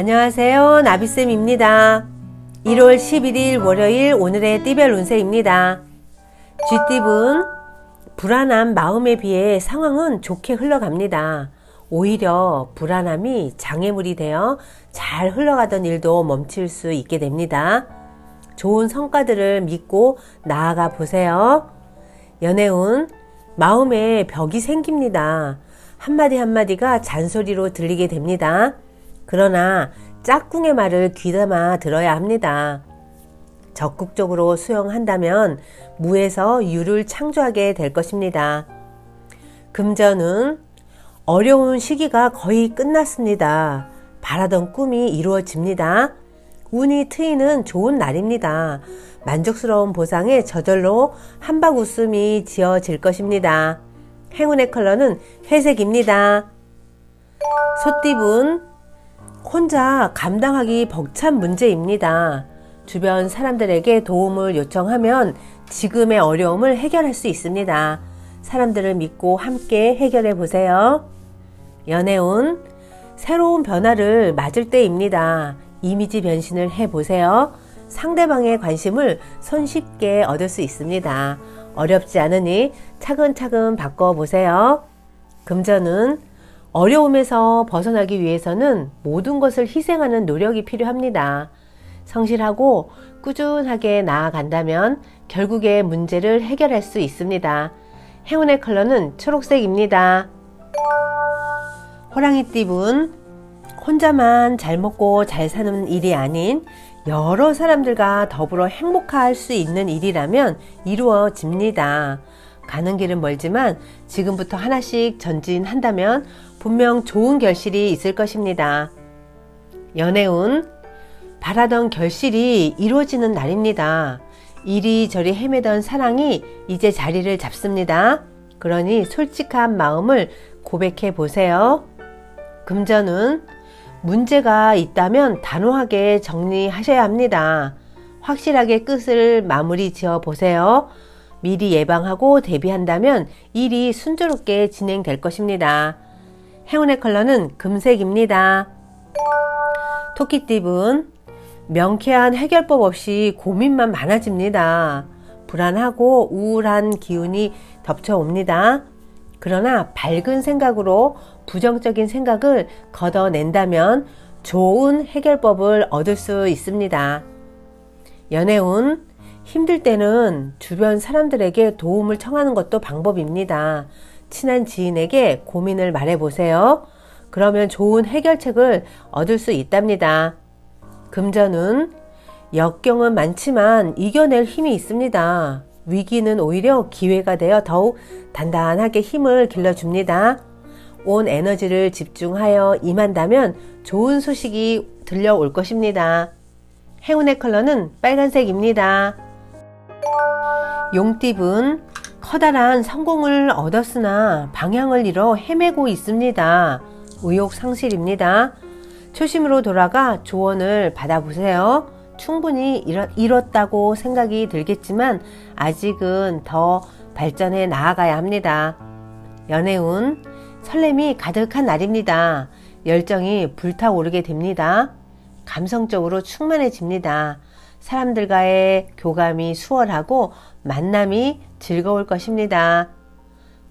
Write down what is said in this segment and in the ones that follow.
안녕하세요, 나비쌤입니다. 1월 11일 월요일 오늘의 띠별 운세입니다. 쥐띠분, 불안한 마음에 비해 상황은 좋게 흘러갑니다. 오히려 불안함이 장애물이 되어 잘 흘러가던 일도 멈출 수 있게 됩니다. 좋은 성과들을 믿고 나아가 보세요. 연애운, 마음에 벽이 생깁니다. 한마디 한마디가 잔소리로 들리게 됩니다. 그러나 짝꿍의 말을 귀담아 들어야 합니다. 적극적으로 수용한다면 무에서 유를 창조하게 될 것입니다. 금전은 어려운 시기가 거의 끝났습니다. 바라던 꿈이 이루어집니다. 운이 트이는 좋은 날입니다. 만족스러운 보상에 저절로 한박 웃음이 지어질 것입니다. 행운의 컬러는 회색입니다. 소띠분, 혼자 감당하기 벅찬 문제입니다. 주변 사람들에게 도움을 요청하면 지금의 어려움을 해결할 수 있습니다. 사람들을 믿고 함께 해결해 보세요. 연애운, 새로운 변화를 맞을 때입니다. 이미지 변신을 해보세요. 상대방의 관심을 손쉽게 얻을 수 있습니다. 어렵지 않으니 차근차근 바꿔보세요. 금전은 어려움에서 벗어나기 위해서는 모든 것을 희생하는 노력이 필요합니다. 성실하고 꾸준하게 나아간다면 결국에 문제를 해결할 수 있습니다. 행운의 컬러는 초록색입니다. 호랑이띠분, 혼자만 잘 먹고 잘 사는 일이 아닌 여러 사람들과 더불어 행복할 수 있는 일이라면 이루어집니다. 가는 길은 멀지만 지금부터 하나씩 전진한다면 분명 좋은 결실이 있을 것입니다. 연애운, 바라던 결실이 이루어지는 날입니다. 이리저리 헤매던 사랑이 이제 자리를 잡습니다. 그러니 솔직한 마음을 고백해 보세요. 금전은 문제가 있다면 단호하게 정리하셔야 합니다. 확실하게 끝을 마무리 지어 보세요. 미리 예방하고 대비한다면 일이 순조롭게 진행될 것입니다. 행운의 컬러는 금색입니다. 토끼띠분, 명쾌한 해결법 없이 고민만 많아집니다. 불안하고 우울한 기운이 덮쳐옵니다. 그러나 밝은 생각으로 부정적인 생각을 걷어낸다면 좋은 해결법을 얻을 수 있습니다. 연애운, 힘들 때는 주변 사람들에게 도움을 청하는 것도 방법입니다. 친한 지인에게 고민을 말해보세요. 그러면 좋은 해결책을 얻을 수 있답니다. 금전은 역경은 많지만 이겨낼 힘이 있습니다. 위기는 오히려 기회가 되어 더욱 단단하게 힘을 길러줍니다. 온 에너지를 집중하여 임한다면 좋은 소식이 들려올 것입니다. 행운의 컬러는 빨간색입니다. 용띠분, 커다란 성공을 얻었으나 방향을 잃어 헤매고 있습니다. 의욕 상실입니다. 초심으로 돌아가 조언을 받아보세요. 충분히 이뤘다고 생각이 들겠지만 아직은 더 발전해 나아가야 합니다. 연애운, 설렘이 가득한 날입니다. 열정이 불타오르게 됩니다. 감성적으로 충만해집니다. 사람들과의 교감이 수월하고 만남이 즐거울 것입니다.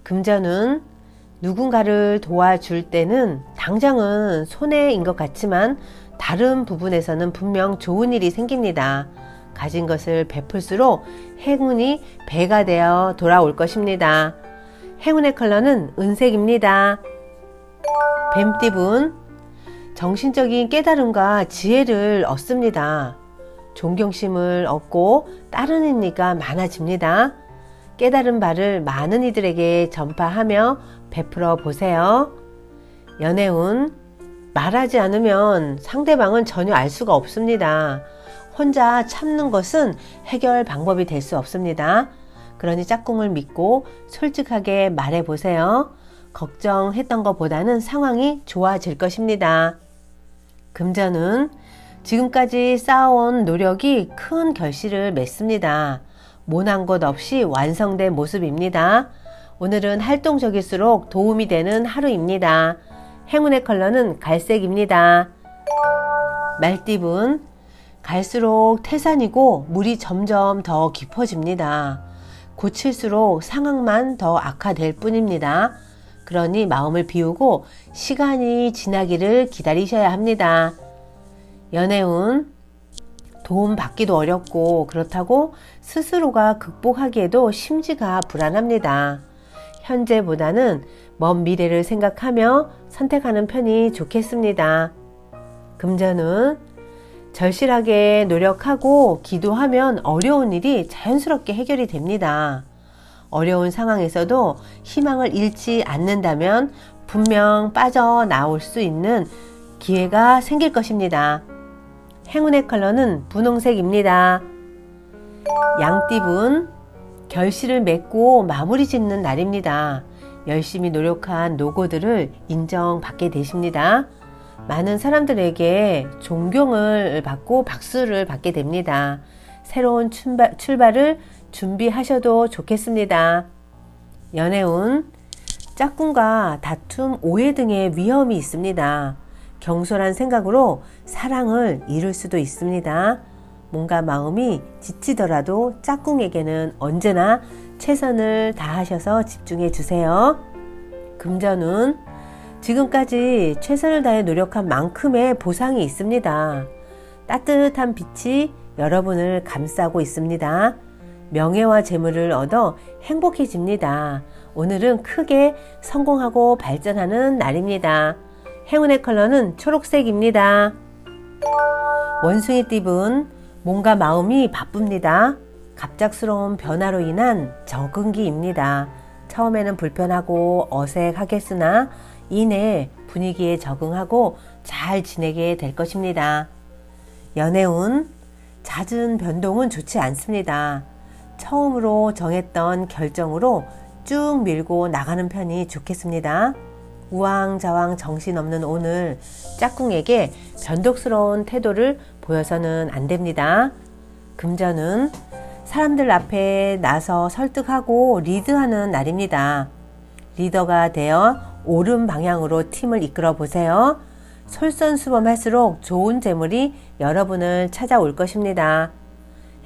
금전은 누군가를 도와줄 때는 당장은 손해인 것 같지만 다른 부분에서는 분명 좋은 일이 생깁니다. 가진 것을 베풀수록 행운이 배가 되어 돌아올 것입니다. 행운의 컬러는 은색입니다. 뱀띠분, 정신적인 깨달음과 지혜를 얻습니다. 존경심을 얻고 따르는 이가 많아집니다. 깨달은 바를 많은 이들에게 전파하며 베풀어 보세요. 연애운, 말하지 않으면 상대방은 전혀 알 수가 없습니다. 혼자 참는 것은 해결 방법이 될 수 없습니다. 그러니 짝꿍을 믿고 솔직하게 말해 보세요. 걱정했던 것보다는 상황이 좋아질 것입니다. 금전은 지금까지 쌓아온 노력이 큰 결실을 맺습니다. 모난 것 없이 완성된 모습입니다. 오늘은 활동적일수록 도움이 되는 하루입니다. 행운의 컬러는 갈색입니다. 말띠분, 갈수록 태산이고 물이 점점 더 깊어집니다. 고칠수록 상황만 더 악화될 뿐입니다. 그러니 마음을 비우고 시간이 지나기를 기다리셔야 합니다. 연애운, 도움 받기도 어렵고 그렇다고 스스로가 극복하기에도 심지가 불안합니다. 현재보다는 먼 미래를 생각하며 선택하는 편이 좋겠습니다. 금전운, 절실하게 노력하고 기도하면 어려운 일이 자연스럽게 해결이 됩니다. 어려운 상황에서도 희망을 잃지 않는다면 분명 빠져나올 수 있는 기회가 생길 것입니다. 행운의 컬러는 분홍색입니다. 양띠분, 결실을 맺고 마무리 짓는 날입니다. 열심히 노력한 노고들을 인정받게 되십니다. 많은 사람들에게 존경을 받고 박수를 받게 됩니다. 새로운 출발을 준비하셔도 좋겠습니다. 연애운, 짝꿍과 다툼, 오해 등의 위험이 있습니다. 경솔한 생각으로 사랑을 잃을 수도 있습니다. 뭔가 마음이 지치더라도 짝꿍에게는 언제나 최선을 다하셔서 집중해 주세요. 금전운, 지금까지 최선을 다해 노력한 만큼의 보상이 있습니다. 따뜻한 빛이 여러분을 감싸고 있습니다. 명예와 재물을 얻어 행복해집니다. 오늘은 크게 성공하고 발전하는 날입니다. 행운의 컬러는 초록색입니다. 원숭이 띠분, 몸과 마음이 바쁩니다. 갑작스러운 변화로 인한 적응기입니다. 처음에는 불편하고 어색하겠으나 이내 분위기에 적응하고 잘 지내게 될 것입니다. 연애운, 잦은 변동은 좋지 않습니다. 처음으로 정했던 결정으로 쭉 밀고 나가는 편이 좋겠습니다. 우왕좌왕 정신없는 오늘, 짝꿍에게 변덕스러운 태도를 보여서는 안 됩니다. 금전은 사람들 앞에 나서 설득하고 리드하는 날입니다. 리더가 되어 옳은 방향으로 팀을 이끌어 보세요. 솔선수범할수록 좋은 재물이 여러분을 찾아올 것입니다.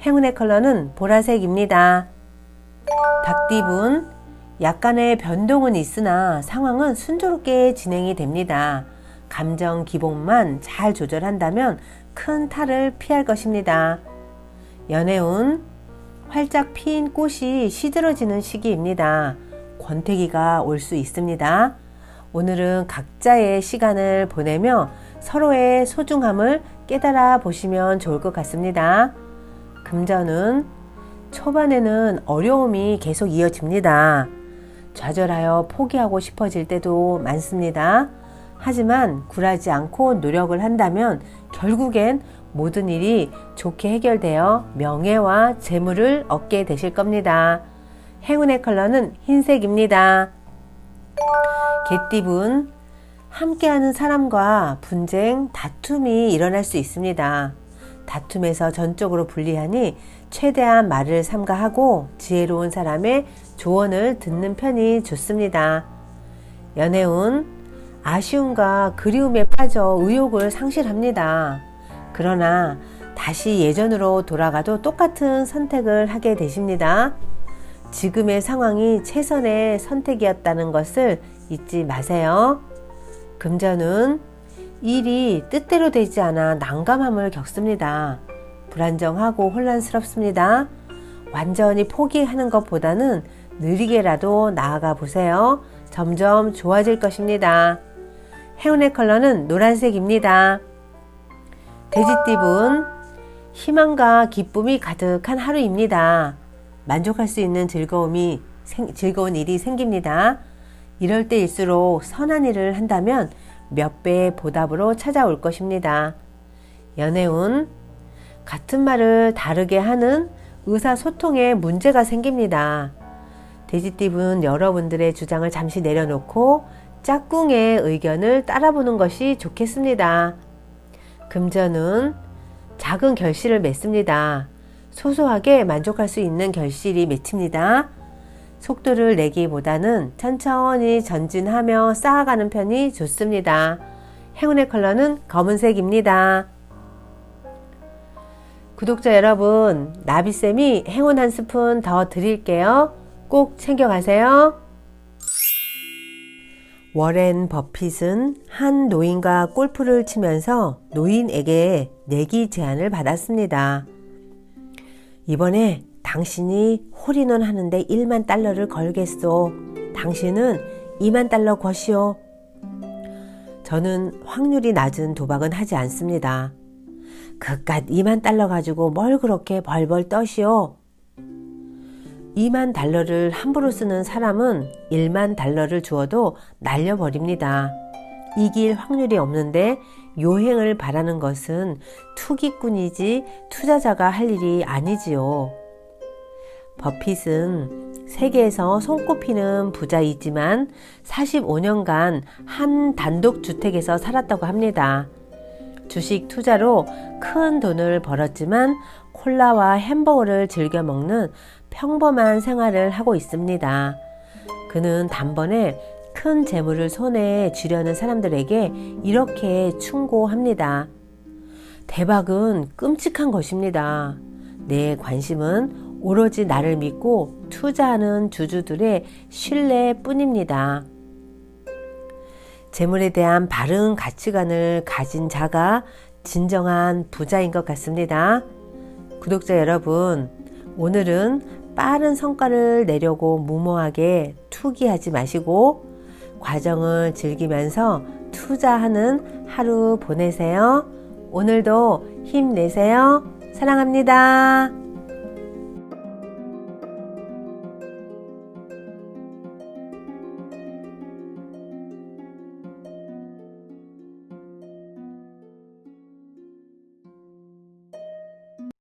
행운의 컬러는 보라색입니다. 닭띠분, 약간의 변동은 있으나 상황은 순조롭게 진행이 됩니다. 감정 기복만 잘 조절한다면 큰 탈을 피할 것입니다. 연애운, 활짝 핀 꽃이 시들어지는 시기입니다. 권태기가 올 수 있습니다. 오늘은 각자의 시간을 보내며 서로의 소중함을 깨달아 보시면 좋을 것 같습니다. 금전은 초반에는 어려움이 계속 이어집니다. 좌절하여 포기하고 싶어질 때도 많습니다. 하지만 굴하지 않고 노력을 한다면 결국엔 모든 일이 좋게 해결되어 명예와 재물을 얻게 되실 겁니다. 행운의 컬러는 흰색입니다. 개띠분, 함께하는 사람과 분쟁, 다툼이 일어날 수 있습니다. 다툼에서 전적으로 불리하니 최대한 말을 삼가하고 지혜로운 사람의 조언을 듣는 편이 좋습니다. 연애운, 아쉬움과 그리움에 빠져 의욕을 상실합니다. 그러나 다시 예전으로 돌아가도 똑같은 선택을 하게 되십니다. 지금의 상황이 최선의 선택이었다는 것을 잊지 마세요. 금전은 일이 뜻대로 되지 않아 난감함을 겪습니다. 불안정하고 혼란스럽습니다. 완전히 포기하는 것보다는 느리게라도 나아가 보세요. 점점 좋아질 것입니다. 행운의 컬러는 노란색입니다. 돼지띠분, 희망과 기쁨이 가득한 하루입니다. 만족할 수 있는 즐거운 일이 생깁니다. 이럴 때일수록 선한 일을 한다면 몇 배의 보답으로 찾아올 것입니다. 연애운, 같은 말을 다르게 하는 의사소통에 문제가 생깁니다. 돼지띠분, 여러분들의 주장을 잠시 내려놓고 짝꿍의 의견을 따라보는 것이 좋겠습니다. 금전은 작은 결실을 맺습니다. 소소하게 만족할 수 있는 결실이 맺힙니다. 속도를 내기보다는 천천히 전진하며 쌓아가는 편이 좋습니다. 행운의 컬러는 검은색입니다. 구독자 여러분, 나비쌤이 행운 한 스푼 더 드릴게요. 꼭 챙겨가세요. 워렌 버핏은 한 노인과 골프를 치면서 노인에게 내기 제안을 받았습니다. 이번에 당신이 홀인원 하는데 1만 달러를 걸겠소. 당신은 2만 달러 것이오. 저는 확률이 낮은 도박은 하지 않습니다. 그깟 2만 달러 가지고 뭘 그렇게 벌벌 떠시오. 2만 달러를 함부로 쓰는 사람은 1만 달러를 주어도 날려버립니다. 이길 확률이 없는데 요행을 바라는 것은 투기꾼이지 투자자가 할 일이 아니지요. 버핏은 세계에서 손꼽히는 부자이지만 45년간 한 단독주택에서 살았다고 합니다. 주식 투자로 큰 돈을 벌었지만 콜라와 햄버거를 즐겨 먹는 평범한 생활을 하고 있습니다. 그는 단번에 큰 재물을 손에 쥐려는 사람들에게 이렇게 충고합니다. 대박은 끔찍한 것입니다. 내 관심은 오로지 나를 믿고 투자하는 주주들의 신뢰뿐입니다. 재물에 대한 바른 가치관을 가진 자가 진정한 부자인 것 같습니다. 구독자 여러분, 오늘은 빠른 성과를 내려고 무모하게 투기하지 마시고 과정을 즐기면서 투자하는 하루 보내세요. 오늘도 힘내세요. 사랑합니다.